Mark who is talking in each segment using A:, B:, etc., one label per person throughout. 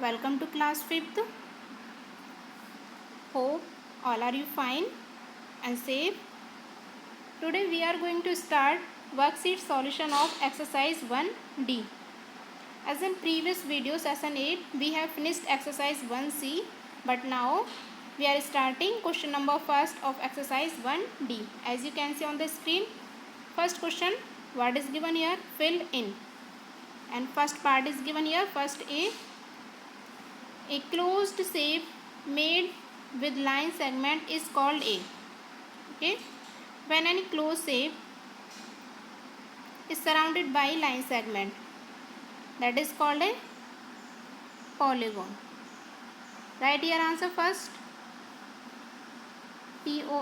A: Welcome to class 5th. Hope all are you fine and safe. Today we are going to start worksheet solution of exercise 1D. As in previous video session 8 we have finished exercise 1C, but now we are starting question number first of exercise 1D. As you can see on the screen, first question, what is given here? Fill in. And first part is given here. First a closed shape made with line segment is called a. Okay, when any closed shape is surrounded by line segment, that is called a polygon. Write your answer first. Polygon.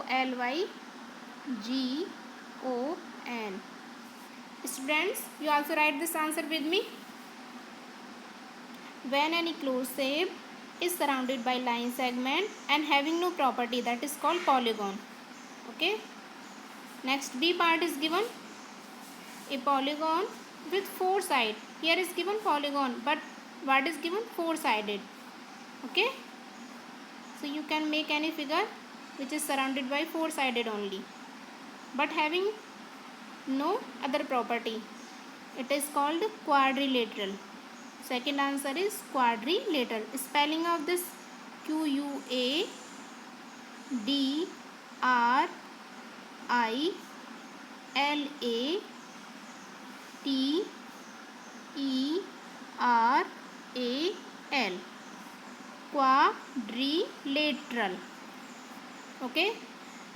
A: Students, you also write this answer with me. When any closed shape is surrounded by line segment and having no property, that is called polygon. Okay. Next, B part is given a polygon with four sides. Here is given polygon, but what is given? Four-sided. Okay. So you can make any figure which is surrounded by four-sided only, but having no other property. It is called quadrilateral. Second answer is quadrilateral. Spelling of this Quadrilateral. Quadrilateral. Okay.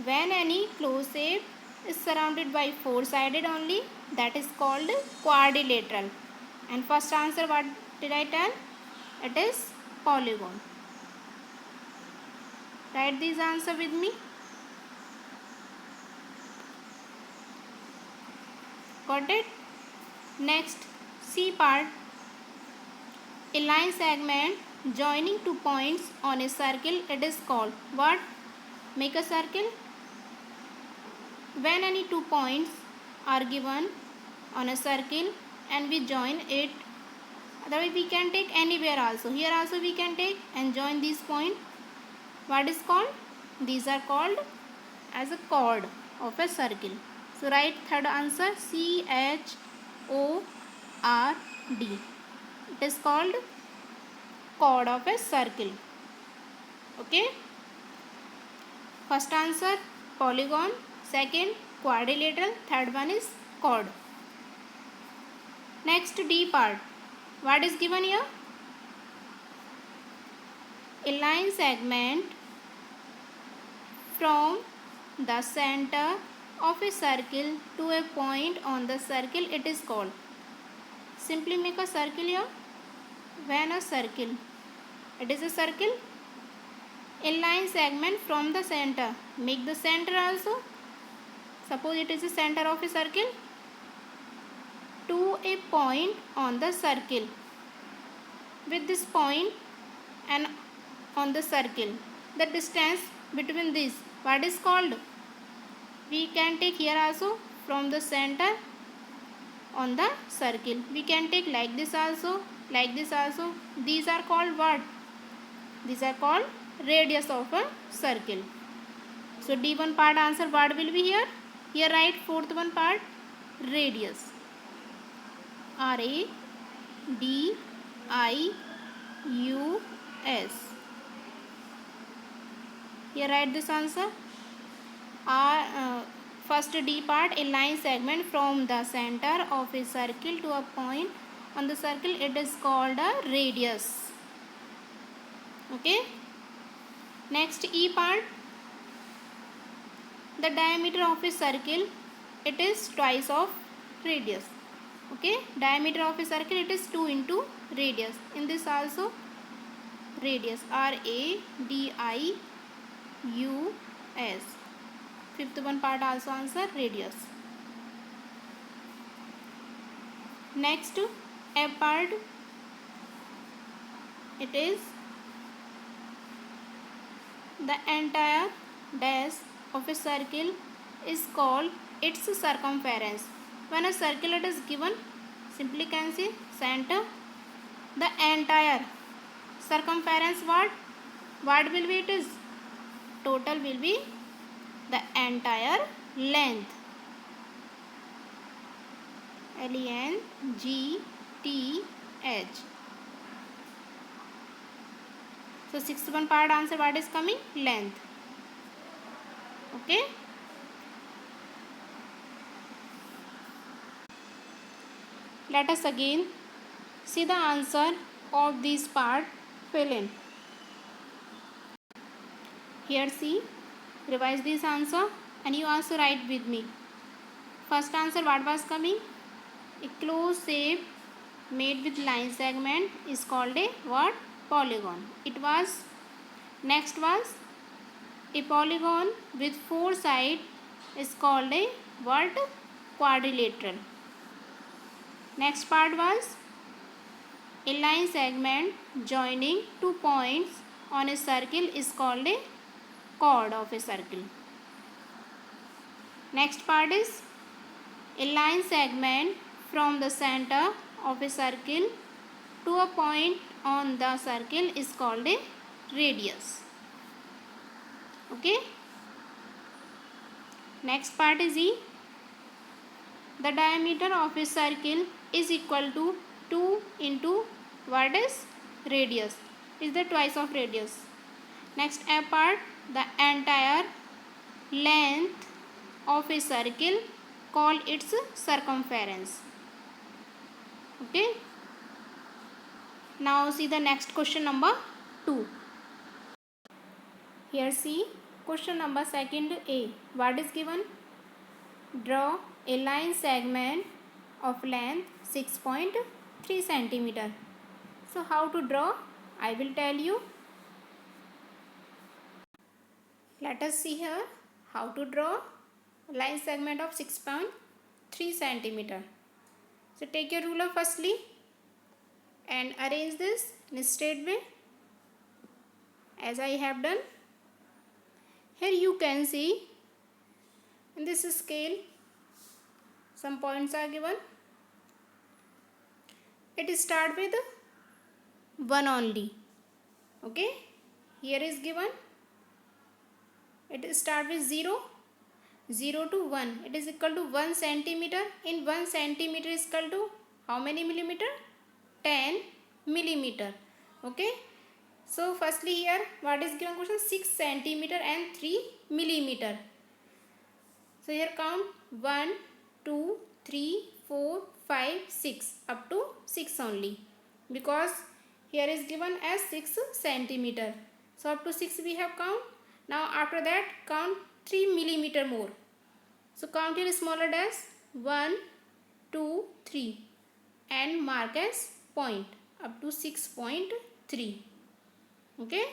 A: When any closed shape is surrounded by four-sided only, that is called quadrilateral. And first answer, what did I tell? It is polygon. Write this answer with me. Got it? Next, C part. A line segment joining two points on a circle, it is called what? Make a circle. When any 2 points are given on a circle and we join it, otherwise we can take anywhere also. Here also we can take and join this point. What is called? These are called as a chord of a circle. So write third answer, CHORD. It is called chord of a circle. Okay. First answer polygon, second quadrilateral, third one is chord. Next, D part. What is given here? A line segment from the center of a circle to a point on the circle, it is called. Simply make a circle here. When a circle, it is a circle. A line segment from the center. Make the center also. Suppose it is the center of a circle to a point on the circle. With this point and on the circle, the distance between these, what is called? We can take here also from the center on the circle. We can take like this also, like this also. These are called what? These are called radius of a circle. So D1 part answer what will be here? Here write fourth one part, radius. RADIUS. Here write this answer. First D part, a line segment from the center of a circle to a point on the circle, it is called a radius. Okay. Next, E part. The diameter of a circle, it is twice of radius. Okay. Diameter of a circle, it is 2 into radius. In this also radius, RADIUS. Fifth one part also answer, radius. Next, F part. It is the entire dash of a circle is called its circumference. When a circle is given, simply can say center, the entire circumference what will be it is? Total will be the entire length. Length. So sixth one part answer what is coming? Length. Okay. Let us again see the answer of this part. Fill in. Here see, revise this answer and you also write with me. First answer what was coming? A closed shape made with line segment is called a what? Polygon. It was. Next was a polygon with four sides is called a what? Quadrilateral. Next part was a line segment joining two points on a circle is called a chord of a circle. Next part is a line segment from the center of a circle to a point on the circle is called a radius. Okay. Next part is E. The diameter of a circle is equal to 2 into what is? Radius. Is the twice of radius. Next A part, the entire length of a circle, call its circumference. Okay. Now see the next question number 2. Here see question number second A. What is given? Draw a line segment of length 6.3 centimeter. So how to draw? I will tell you. Let us see here how to draw a line segment of 6.3 centimeter. So take your ruler firstly and arrange this in a straight way as I have done. Here you can see in this scale some points are given. It starts with 1 only. Okay. Here is given. It starts with 0. 0 to 1. It is equal to 1 centimeter. In 1 centimeter is equal to how many millimeter? 10 millimeter. Okay. So firstly here what is given question? 6 centimeter and 3 millimeter. So here count 1, 2, 3, 4, 5, 6 up to 6 only. Because here is given as 6 centimeter. So up to 6 we have count. Now after that count 3 millimeter more. So count here smaller dash 1, 2, 3 and mark as point up to 6.3. Okay.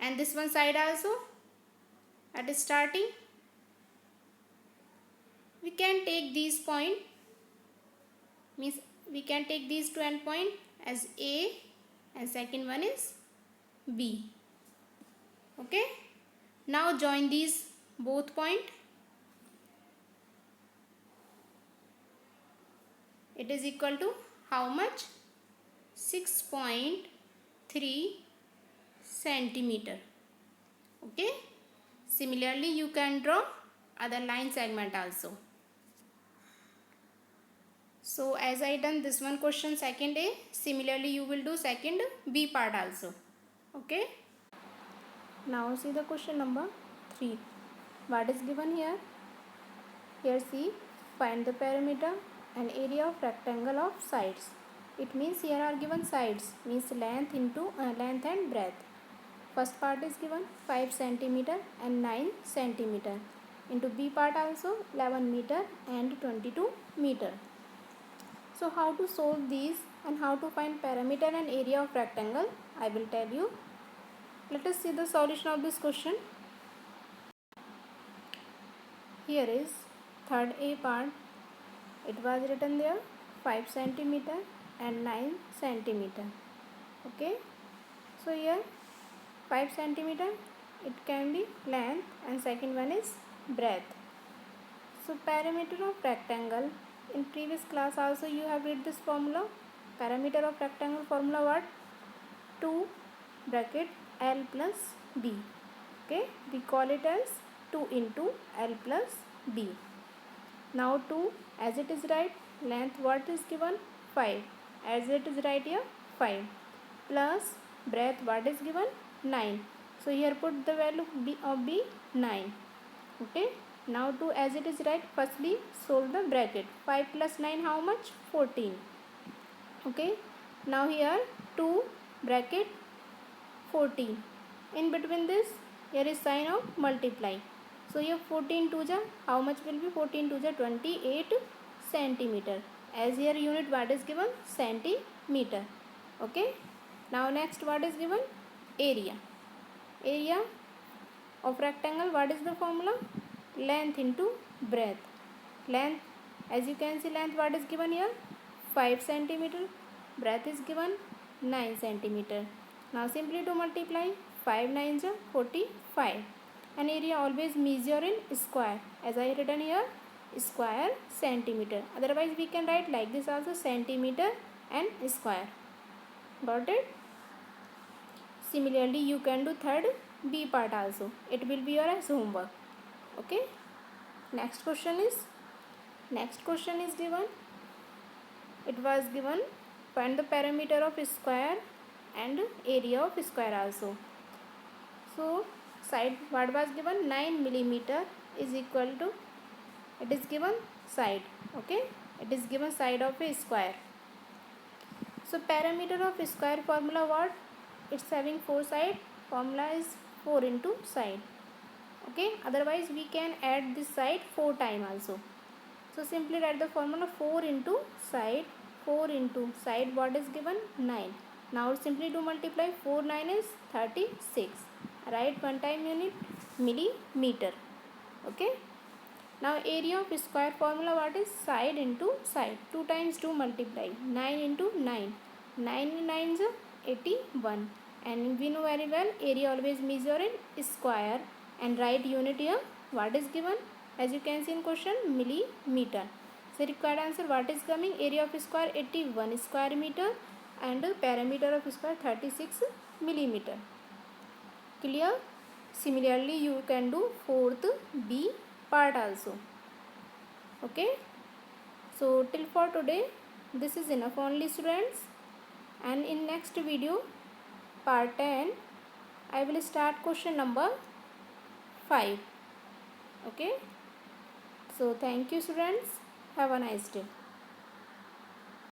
A: And this one side also at starting we can take these point, means we can take these two end point as A and second one is B. Okay. Now join these both point. It is equal to how much? 6.3 centimeter. Okay. Similarly you can draw other line segment also. So as I done this one question second A, similarly you will do second B part also. Okay. Now see the question number 3. What is given here? Here see, find the perimeter and area of rectangle of sides. It means here are given sides, means length into length and breadth. First part is given 5 centimeter and 9 centimeter. Into B part also 11 meter and 22 meter. So how to solve these and how to find perimeter and area of rectangle, I will tell you. Let us see the solution of this question. Here is third A part. It was written there 5 centimeter and 9 centimeter. Okay. So here 5 centimeter it can be length and second one is breadth. So perimeter of rectangle, in previous class also you have read this formula. Perimeter of rectangle formula what? 2 bracket L plus B. Okay, we call it as 2 into L plus B. Now 2 as it is right, length what is given 5 as it is right here 5 plus breadth what is given 9. So here put the value of B 9. Okay, now 2 as it is right, firstly solve the bracket. 5 plus 9 how much 14. Okay, now here 2 bracket 14. In between this here is sign of multiply. So here 14 to the how much will be 14 to the 28 centimeter, as here unit what is given centimeter. Okay, now next what is given area. Area of rectangle what is the formula, length into breadth. Length as you can see, length what is given here 5 centimeter, breadth is given 9 centimeter. Now simply to multiply 5 9s are 45, and area always measure in square, as I written here square centimeter. Otherwise we can write like this also, centimeter and square. Got it? Similarly you can do third B part also. It will be your as homework. Okay. Next question is given. It was given find the perimeter of square and area of square also. So side what was given 9 millimeter is equal to, it is given side. Okay, it is given side of a square. So perimeter of square formula what, it's having 4 side, formula is 4 into side. Okay, otherwise we can add this side 4 times also. So simply write the formula 4 into side, 4 into side what is given 9. Now simply to multiply 4 9 is 36. Write one time unit millimeter. Okay. Now area of square formula what is side into side. 2 times 2 multiply 9 into 9. 9 9 is 81. And we know very well area always measure in square, and right unit here what is given, as you can see in question millimeter. So required answer what is coming, area of square 81 square meter and perimeter of square 36 millimeter. Clear? Similarly you can do fourth B part also. Okay, so till for today this is enough only students, and in next video part 10 I will start question number 5. Okay, so thank you students, have a nice day.